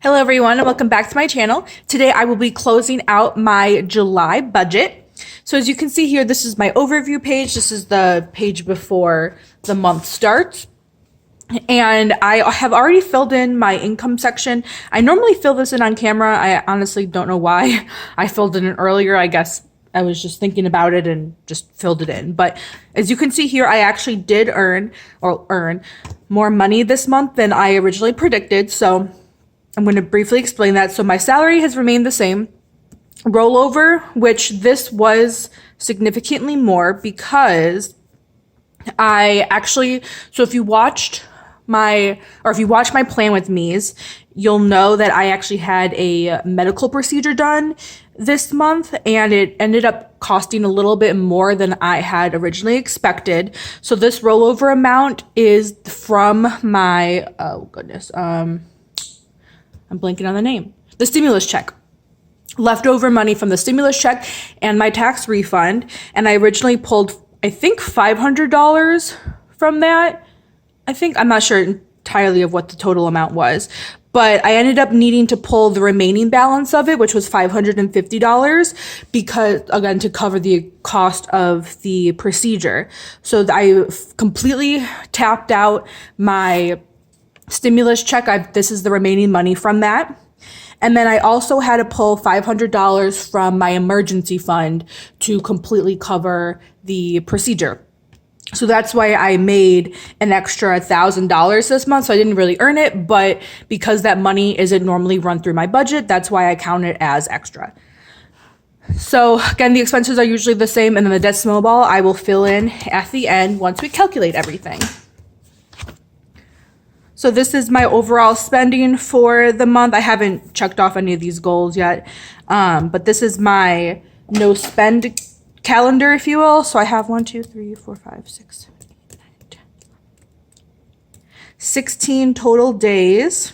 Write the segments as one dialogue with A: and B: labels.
A: Hello everyone and welcome back to my channel. Today I will be closing out my July budget. So as you can see here, this is my overview page. This is the page before the month starts. And I have already filled in my income section. I normally fill this in on camera. I honestly don't know why I filled it in earlier. I guess I was just thinking about it and just filled it in. But as you can see here, I actually did earn more money this month than I originally predicted. So I'm going to briefly explain that. So my salary has remained the same. Rollover, which this was significantly more because so if you watched my plan with me's, you'll know that I actually had a medical procedure done this month and it ended up costing a little bit more than I had originally expected. So this rollover amount is from my, I'm blanking on the name. The stimulus check. Leftover money from the stimulus check and my tax refund. And I originally pulled, I think, $500 from that. I'm not sure entirely of what the total amount was. But I ended up needing to pull the remaining balance of it, which was $550, because, again, to cover the cost of the procedure. So I completely tapped out my stimulus check. This is the remaining money from that. And then I also had to pull $500 from my emergency fund to completely cover the procedure. So that's why I made an extra $1,000 this month. So I didn't really earn it, but because that money isn't normally run through my budget, that's why I count it as extra. So again, the expenses are usually the same, and then the debt snowball I will fill in at the end once we calculate everything. So this is my overall spending for the month. I haven't checked off any of these goals yet, but this is my no spend calendar, if you will. So I have 16 total days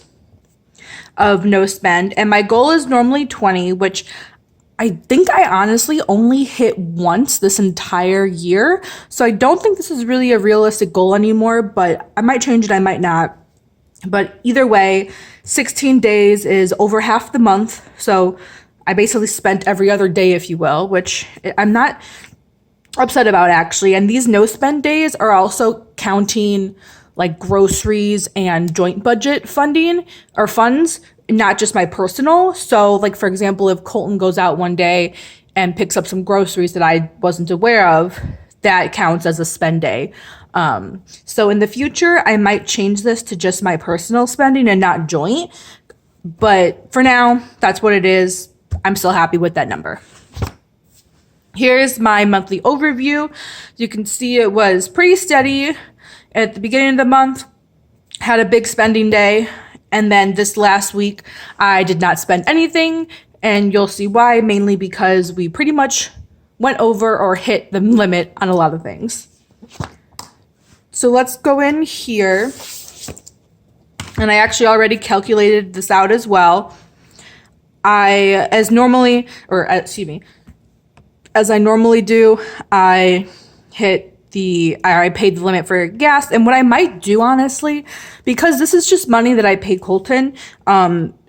A: of no spend. And my goal is normally 20, which I think I honestly only hit once this entire year. So I don't think this is really a realistic goal anymore, but I might change it, I might not. But either way, 16 days is over half the month. So I basically spent every other day, if you will, which I'm not upset about, actually. And these no spend days are also counting like groceries and joint budget funding or funds, not just my personal. So like, for example, if Colton goes out one day and picks up some groceries that I wasn't aware of, that counts as a spend day. So in the future, I might change this to just my personal spending and not joint. But for now, that's what it is. I'm still happy with that number. Here's my monthly overview. You can see it was pretty steady at the beginning of the month. Had a big spending day. And then this last week, I did not spend anything. And you'll see why, mainly because we pretty much went over or hit the limit on a lot of things. So let's go in here, and I actually already calculated this out as well. As I normally do, I paid the limit for gas. And what I might do, honestly, because this is just money that I pay Colton,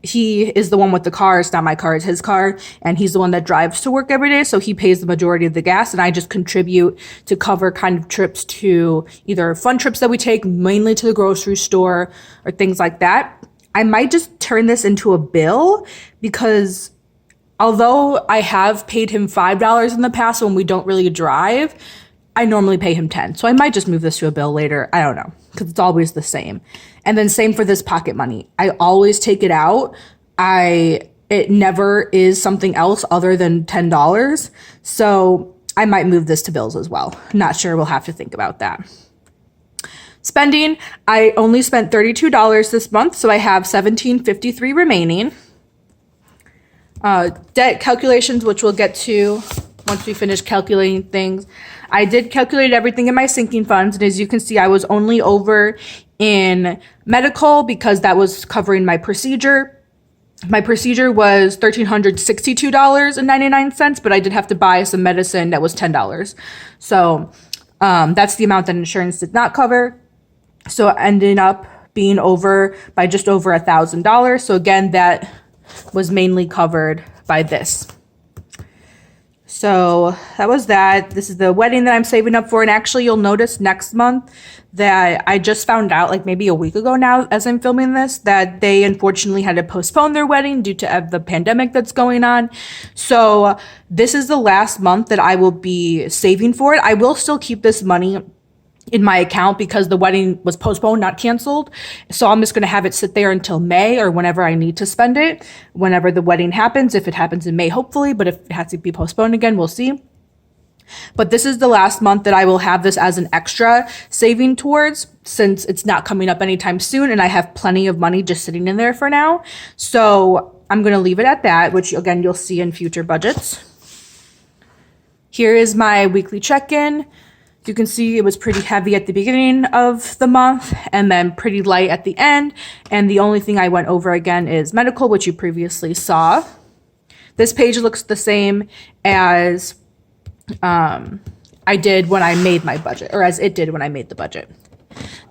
A: he is the one with the car. It's not my car, it's his car. And he's the one that drives to work every day. So he pays the majority of the gas. And I just contribute to cover kind of trips to either fun trips that we take, mainly to the grocery store or things like that. I might just turn this into a bill, because although I have paid him $5 in the past when we don't really drive, I normally pay him $10. So I might just move this to a bill later. I don't know, because it's always the same. And then same for this pocket money. I always take it out. It never is something else other than $10. So I might move this to bills as well. Not sure. We'll have to think about that. Spending, I only spent $32 this month, so I have $17.53 remaining. Debt calculations, which we'll get to once we finish calculating things. I did calculate everything in my sinking funds, and as you can see, I was only over in medical because that was covering my procedure. My procedure was $1,362.99, but I did have to buy some medicine that was $10. So that's the amount that insurance did not cover. So I ended up being over by just over $1,000. So again, that was mainly covered by this. So that was that. This is the wedding that I'm saving up for. And actually, you'll notice next month that I just found out, like maybe a week ago now as I'm filming this, that they unfortunately had to postpone their wedding due to the pandemic that's going on. So this is the last month that I will be saving for it. I will still keep this money in my account because the wedding was postponed, not canceled. So I'm just going to have it sit there until May or whenever I need to spend it, whenever the wedding happens. If it happens in May, hopefully, but if it has to be postponed again, we'll see. But this is the last month that I will have this as an extra saving towards, since it's not coming up anytime soon and I have plenty of money just sitting in there for now. So I'm going to leave it at that, which again, you'll see in future budgets. Here is my weekly check-in. You can see it was pretty heavy at the beginning of the month and then pretty light at the end. And the only thing I went over again is medical, which you previously saw. This page looks the same as I did when I made my budget, or as it did when I made the budget.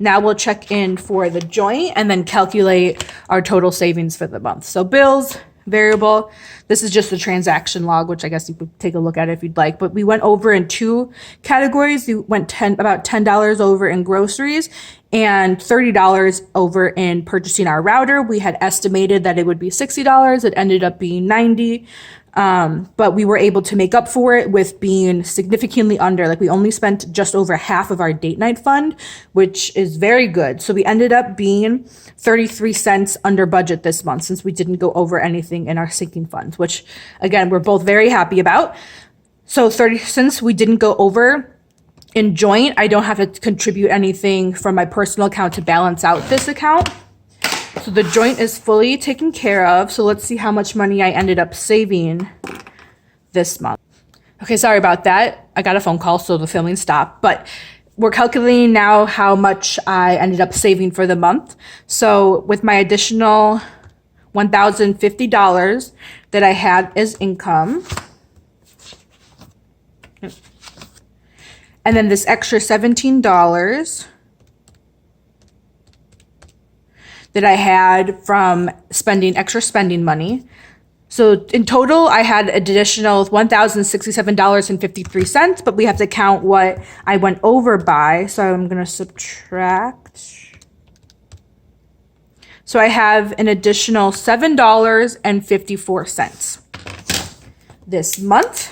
A: Now we'll check in for the joint and then calculate our total savings for the month. So bills, variable. This is just the transaction log, which I guess you could take a look at if you'd like. But we went over in two categories. We went about $10 over in groceries and $30 over in purchasing our router. We had estimated that it would be $60. It ended up being $90. But we were able to make up for it with being significantly under. Like we only spent just over half of our date night fund, which is very good. So we ended up being 33 cents under budget this month since we didn't go over anything in our sinking funds, which again, we're both very happy about. So since we didn't go over in joint, I don't have to contribute anything from my personal account to balance out this account. So the joint is fully taken care of. So let's see how much money I ended up saving this month. Okay, sorry about that. I got a phone call, so the filming stopped. But we're calculating now how much I ended up saving for the month. So with my additional $1,050 that I had as income, and then this extra $17 that I had from extra spending money. So in total, I had additional $1,067.53, but we have to count what I went over by. So I'm gonna subtract. So I have an additional $7.54 this month.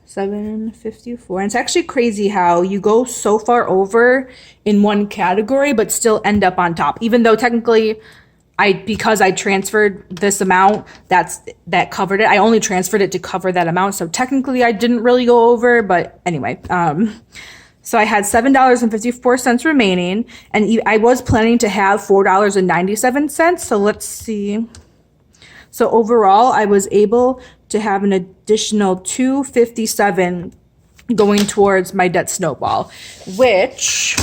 A: $7.54. And it's actually crazy how you go so far over in one category, but still end up on top. Even though technically because I transferred this amount, that covered it. I only transferred it to cover that amount. So technically I didn't really go over, but anyway. So I had $7.54 remaining, and I was planning to have $4.97. So let's see. So overall, I was able to have an additional $2.57 going towards my debt snowball, which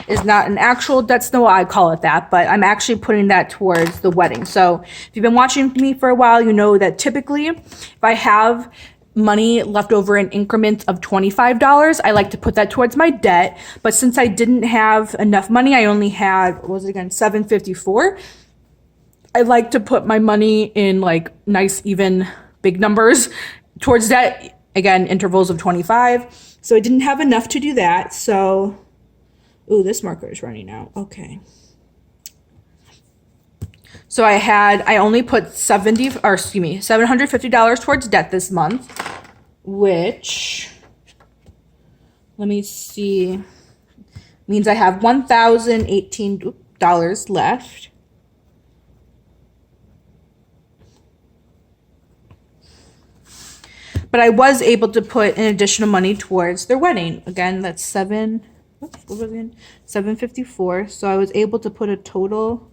A: is not an actual debt snowball. I call it that, but I'm actually putting that towards the wedding. So if you've been watching me for a while, you know that typically if I have money left over in increments of $25, I like to put that towards my debt. But since I didn't have enough money, I only had, what was it again, $7.54. I like to put my money in like nice, even, big numbers towards that. Again, intervals of 25. So I didn't have enough to do that. So, ooh, this marker is running out. Okay. So I only put $750 towards debt this month, which, let me see, means I have $1,018 left. But I was able to put an additional money towards their wedding. Again, that's $754. So I was able to put a total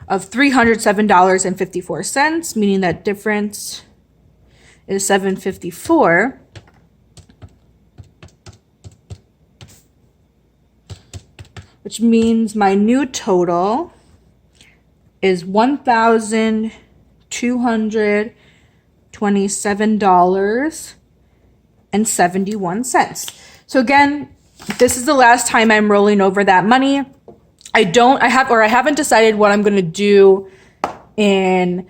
A: of $307.54, meaning that difference is $754. Which means my new total is $1,227 $1.71. So again, this is the last time I'm rolling over that money. I haven't decided what I'm going to do in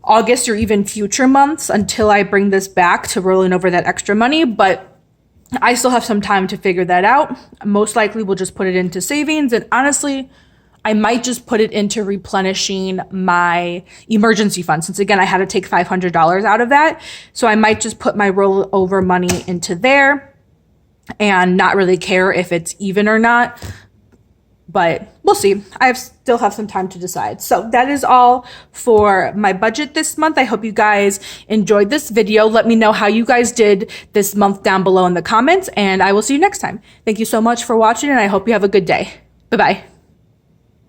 A: August or even future months until I bring this back to rolling over that extra money, but I still have some time to figure that out. Most likely we'll just put it into savings, and honestly, I might just put it into replenishing my emergency fund, since again, I had to take $500 out of that. So I might just put my rollover money into there and not really care if it's even or not. But we'll see. Still have some time to decide. So that is all for my budget this month. I hope you guys enjoyed this video. Let me know how you guys did this month down below in the comments, and I will see you next time. Thank you so much for watching, and I hope you have a good day. Bye-bye.